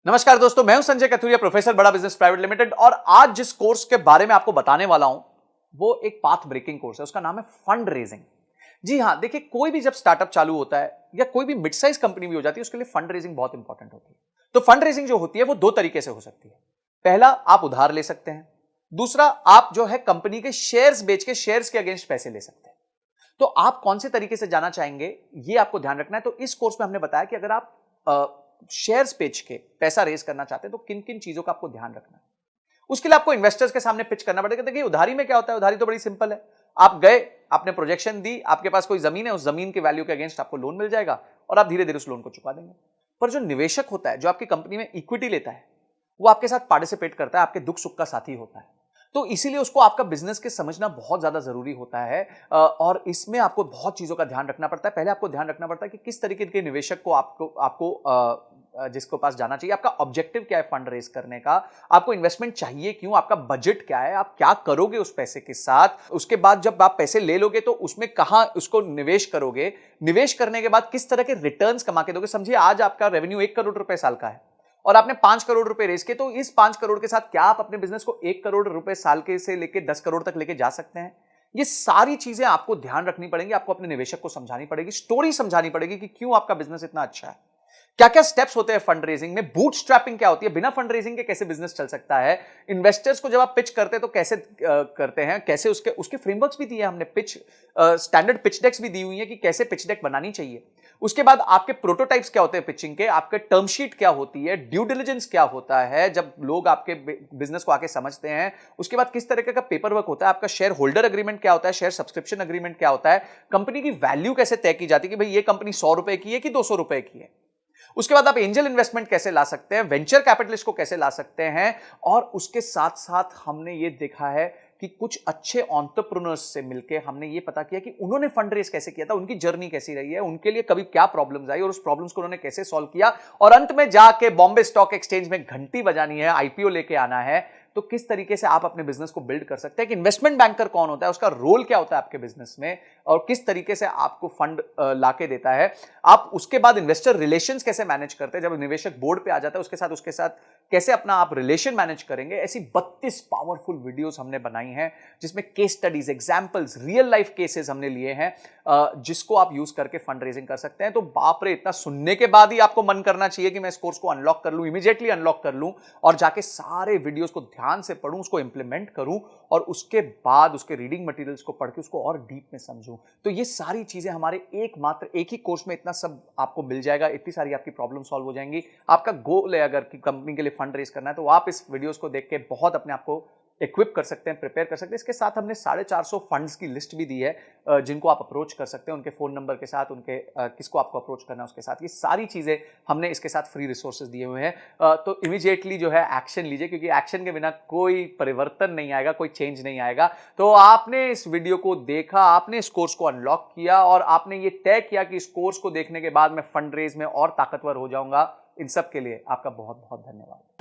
नमस्कार दोस्तों, मैं हूं संजय कथुरिया, प्रोफेसर बड़ा बिजनेस प्राइवेट लिमिटेड। और आज जिस कोर्स के बारे में आपको बताने वाला हूं वो एक पाथ ब्रेकिंग कोर्स है। उसका नाम है फंड रेजिंग। जी हां, देखिए, कोई भी जब स्टार्टअप चालू होता है या कोई भी मिड साइज कंपनी भी हो जाती है, उसके लिए फंड रेजिंग बहुत इंपॉर्टेंट होती है। तो फंड रेजिंग जो होती है वो दो तरीके से हो सकती है। पहला, आप उधार ले सकते हैं। दूसरा, आप जो है कंपनी के शेयर्स बेच के शेयर्स के अगेंस्ट पैसे ले सकते हैं। तो आप कौन से तरीके से जाना चाहेंगे, ये आपको ध्यान रखना है। तो इस कोर्स में हमने बताया कि अगर आप शेयर्स बेच के पैसा रेज करना चाहते हैं तो किन किन चीजों का आपको ध्यान रखना है। उसके लिए आपको इन्वेस्टर्स के सामने पिच करना पड़ेगा। देखिए, उधारी में क्या होता है, उधारी तो बड़ी सिंपल है। आप गए, आपने प्रोजेक्शन दी, आपके पास कोई जमीन है, उस जमीन के वैल्यू के अगेंस्ट आपको लोन मिल जाएगा और आप धीरे धीरे उस लोन को चुका देंगे। पर जो निवेशक होता है, जो आपकी कंपनी में इक्विटी लेता है, वो आपके साथ पार्टिसिपेट करता है, आपके दुख सुख का साथी होता है। तो इसीलिए उसको आपका बिजनेस के समझना बहुत ज्यादा जरूरी होता है। और इसमें आपको बहुत चीजों का ध्यान रखना पड़ता है। पहले आपको ध्यान रखना पड़ता है कि किस तरीके के निवेशक को आपको आपको जिसके पास जाना चाहिए, आपका ऑब्जेक्टिव क्या है फंड रेज करने का, आपको इन्वेस्टमेंट चाहिए क्यों, आपका बजट क्या है, आप क्या करोगे उस पैसे के साथ। उसके बाद जब आप पैसे ले लोगे तो उसमें कहां उसको निवेश करोगे, निवेश करने के बाद किस तरह के रिटर्न्स कमा के दोगे। समझिए, आज आपका रेवेन्यू 1 करोड़ रुपए साल का है और आपने 5 करोड़ रुपए रेज किए, तो इस 5 करोड़ के साथ क्या आप अपने बिजनेस को 1 करोड़ रुपए साल के से लेकर 10 करोड़ तक लेके जा सकते हैं। ये सारी चीजें आपको ध्यान रखनी पड़ेंगी, आपको अपने निवेशक को समझानी पड़ेगी, स्टोरी समझानी पड़ेगी कि क्यों आपका बिजनेस इतना अच्छा है। क्या क्या स्टेप्स होते हैं फंड रेजिंग में, बूटस्ट्रैपिंग क्या होती है, बिना फंड रेजिंग के कैसे बिजनेस चल सकता है, इन्वेस्टर्स को जब आप पिच करते हैं तो कैसे करते हैं, कैसे उसके उसके फ्रेमवर्क्स भी दिए हैं हमने, पिच स्टैंडर्ड पिच डेक्स भी दी हुई है कि कैसे पिच डेक बनानी चाहिए। उसके बाद आपके प्रोटोटाइप्स क्या होते हैं पिचिंग के, आपके टर्म शीट क्या होती है, ड्यू डिलिजेंस क्या होता है जब लोग आपके बिजनेस को आके समझते हैं। उसके बाद किस तरह का पेपर वर्क होता है, आपका शेयर होल्डर एग्रीमेंट क्या होता है, शेयर सब्सक्रिप्शन एग्रीमेंट क्या होता है, कंपनी की वैल्यू कैसे तय की जाती है कि भाई ये कंपनी 100 रुपए की है कि 200 रुपए की है। उसके बाद आप एंजल इन्वेस्टमेंट कैसे ला सकते हैं, वेंचर कैपिटलिस्ट को कैसे ला सकते हैं। और उसके साथ साथ हमने ये देखा है कि कुछ अच्छे एंटरप्रेन्योर्स से मिलकर हमने ये पता किया कि उन्होंने फंड रेज कैसे किया था, उनकी जर्नी कैसी रही है, उनके लिए कभी क्या प्रॉब्लम्स आई और उस प्रॉब्लम्स को उन्होंने कैसे सॉल्व किया। और अंत में जाके बॉम्बे स्टॉक एक्सचेंज में घंटी बजानी है, आईपीओ लेके आना है। तो किस तरीके से आप अपने बिजनेस को बिल्ड कर सकते हैं, कि इन्वेस्टमेंट बैंकर कौन होता है, उसका रोल क्या होता है आपके बिजनेस में, और किस तरीके से आपको फंड लाके देता है। आप उसके बाद इन्वेस्टर रिलेशंस कैसे मैनेज करते हैं, जब निवेशक बोर्ड पे आ जाता है उसके साथ कैसे अपना आप रिलेशन मैनेज करेंगे। ऐसी 32 पावरफुल वीडियोस हमने बनाई हैं जिसमें case studies, examples, real life cases हमने लिए हैं, जिसको आप यूज करके फंड रेजिंग कर सकते हैं। तो बाप रे, इतना सुनने के बाद ही आपको मन करना चाहिए कि मैं इस कोर्स को अनलॉक कर लूं, इमीडिएटली अनलॉक कर लूं और जाके सारे वीडियोस को ध्यान से पढूं, उसको इंप्लीमेंट करूं और उसके बाद उसके रीडिंग मटेरियल्स को पढ़ के उसको और डीप में समझूं। तो ये सारी चीजें हमारे एक ही कोर्स में इतना सब आपको मिल जाएगा, इतनी सारी आपकी प्रॉब्लम सॉल्व हो जाएंगी। आपका गोल है अगर कि कंपनी के लिए फंड रेज करना है, तो आप इस वीडियोस को देख के बहुत अपने आप को इक्विप कर सकते हैं, प्रिपेयर कर सकते हैं। इसके साथ हमने 450 फंड्स की लिस्ट भी दी है, जिनको आप अप्रोच कर सकते हैं, उनके फोन नंबर के साथ, उनके किसको आपको अप्रोच करना है उसके साथ। ये सारी चीजें हमने इसके साथ फ्री रिसोर्सेज दिए हुए हैं। तो इमीडिएटली जो है एक्शन लीजिए, क्योंकि एक्शन के बिना कोई परिवर्तन नहीं आएगा, कोई चेंज नहीं आएगा। तो आपने इस वीडियो को देखा, आपने इस कोर्स को अनलॉक किया और आपने ये तय किया कि इस कोर्स को देखने के बाद मैं फंड रेज में और ताकतवर हो जाऊंगा। इन सब के लिए आपका बहुत बहुत धन्यवाद।